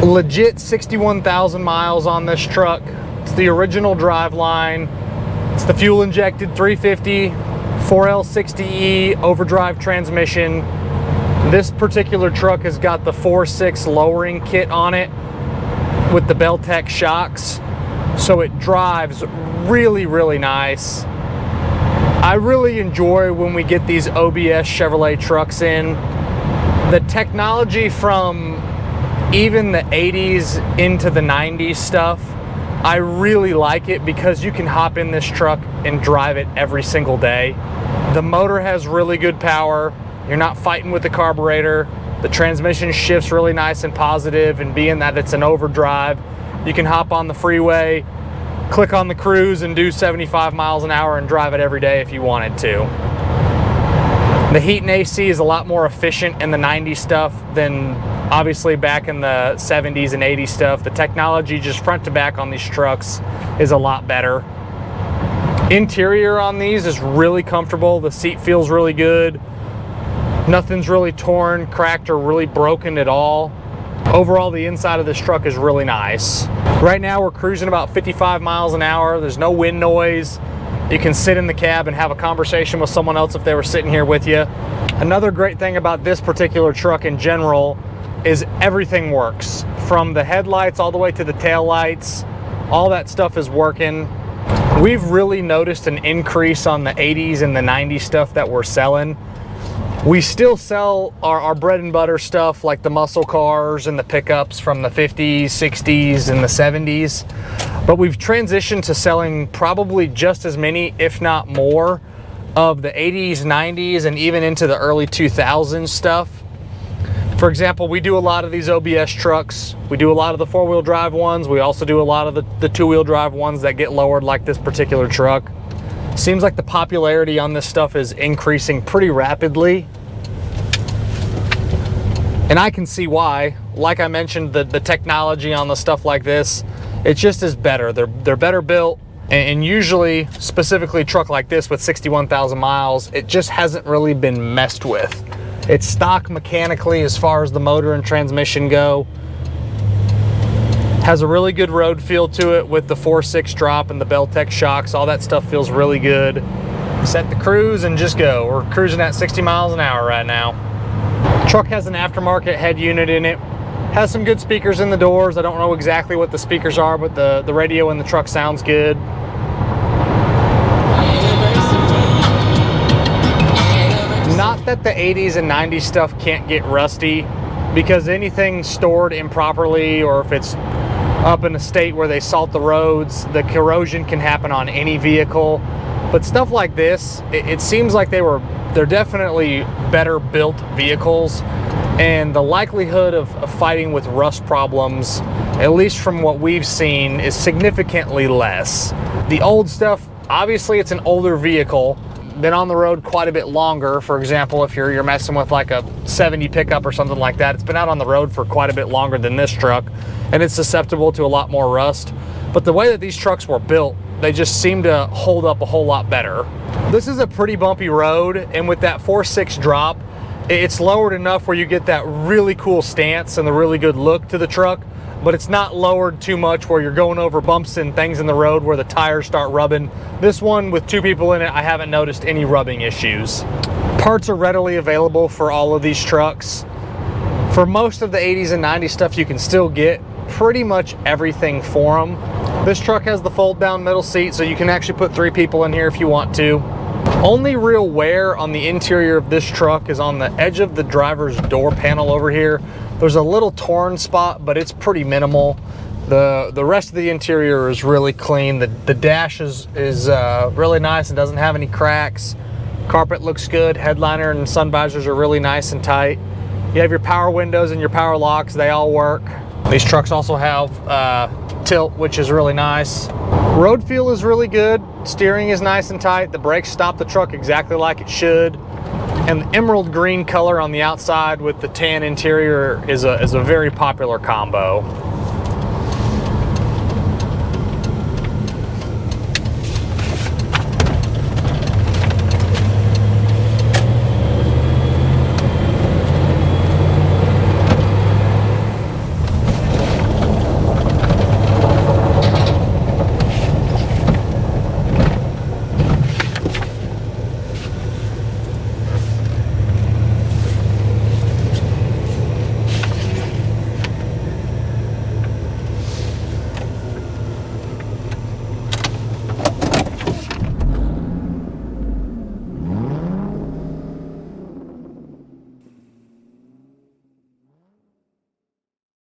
Legit 61,000 miles on this truck. It's the original driveline. It's the fuel injected 350 4L60E overdrive transmission. This particular truck has got the 4.6 lowering kit on it with the Beltec shocks, so it drives really, really nice. I really enjoy when we get these OBS Chevrolet trucks in. The technology from even the 80s into the 90s stuff, I really like it because you can hop in this truck and drive it every single day. The motor has really good power. You're not fighting with the carburetor. The transmission shifts really nice and positive, and being that it's an overdrive, you can hop on the freeway, click on the cruise, and do 75 miles an hour and drive it every day if you wanted to. The heat and AC is a lot more efficient in the 90s stuff than obviously back in the 70s and 80s stuff. The technology just front to back on these trucks is a lot better. Interior on these is really comfortable. The seat feels really good. Nothing's really torn, cracked, or really broken at all. Overall, the inside of this truck is really nice. Right now we're cruising about 55 miles an hour. There's no wind noise. You can sit in the cab and have a conversation with someone else if they were sitting here with you. Another great thing about this particular truck in general is everything works. From the headlights all the way to the tail lights, all that stuff is working. We've really noticed an increase on the 80s and the 90s stuff that we're selling. We still sell our bread and butter stuff like the muscle cars and the pickups from the 50s, 60s, and the 70s. But we've transitioned to selling probably just as many, if not more, of the 80s, 90s, and even into the early 2000s stuff. For example, we do a lot of these OBS trucks. We do a lot of the four-wheel drive ones. We also do a lot of the two-wheel drive ones that get lowered like this particular truck. Seems like the popularity on this stuff is increasing pretty rapidly. And I can see why. Like I mentioned, the technology on the stuff like this, it just is better. They're better built, and usually, specifically a truck like this with 61,000 miles, it just hasn't really been messed with. It's stock mechanically as far as the motor and transmission go. Has a really good road feel to it with the 4.6 drop and the Beltec shocks. All that stuff feels really good. Set the cruise and just go. We're cruising at 60 miles an hour right now. Truck has an aftermarket head unit in it. Has some good speakers in the doors. I don't know exactly what the speakers are, but the radio in the truck sounds good. Not that the 80s and 90s stuff can't get rusty, because anything stored improperly, or if it's up in a state where they salt the roads, the corrosion can happen on any vehicle. But stuff like this, it seems like they're definitely better built vehicles, and the likelihood of fighting with rust problems, at least from what we've seen, is significantly less. The old stuff, obviously it's an older vehicle, been on the road quite a bit longer. For example, if you're messing with like a 70 pickup or something like that, it's been out on the road for quite a bit longer than this truck, and it's susceptible to a lot more rust. But the way that these trucks were built, they just seem to hold up a whole lot better. This is a pretty bumpy road, and with that 4.6 drop, it's lowered enough where you get that really cool stance and the really good look to the truck, but it's not lowered too much where you're going over bumps and things in the road where the tires start rubbing. This one, with two people in it, I haven't noticed any rubbing issues. Parts are readily available for all of these trucks. For most of the 80s and 90s stuff, you can still get pretty much everything for them. This truck has the fold down middle seat, so you can actually put 3 people in here if you want to. Only real wear on the interior of this truck is on the edge of the driver's door panel over here. There's a little torn spot, but it's pretty minimal. The rest of the interior is really clean. The dash is really nice and doesn't have any cracks. Carpet looks good. Headliner and sun visors are really nice and tight. You have your power windows and your power locks. They all work. These trucks also have tilt, which is really nice. Road feel is really good. Steering is nice and tight. The brakes stop the truck exactly like it should. And the emerald green color on the outside with the tan interior is a very popular combo.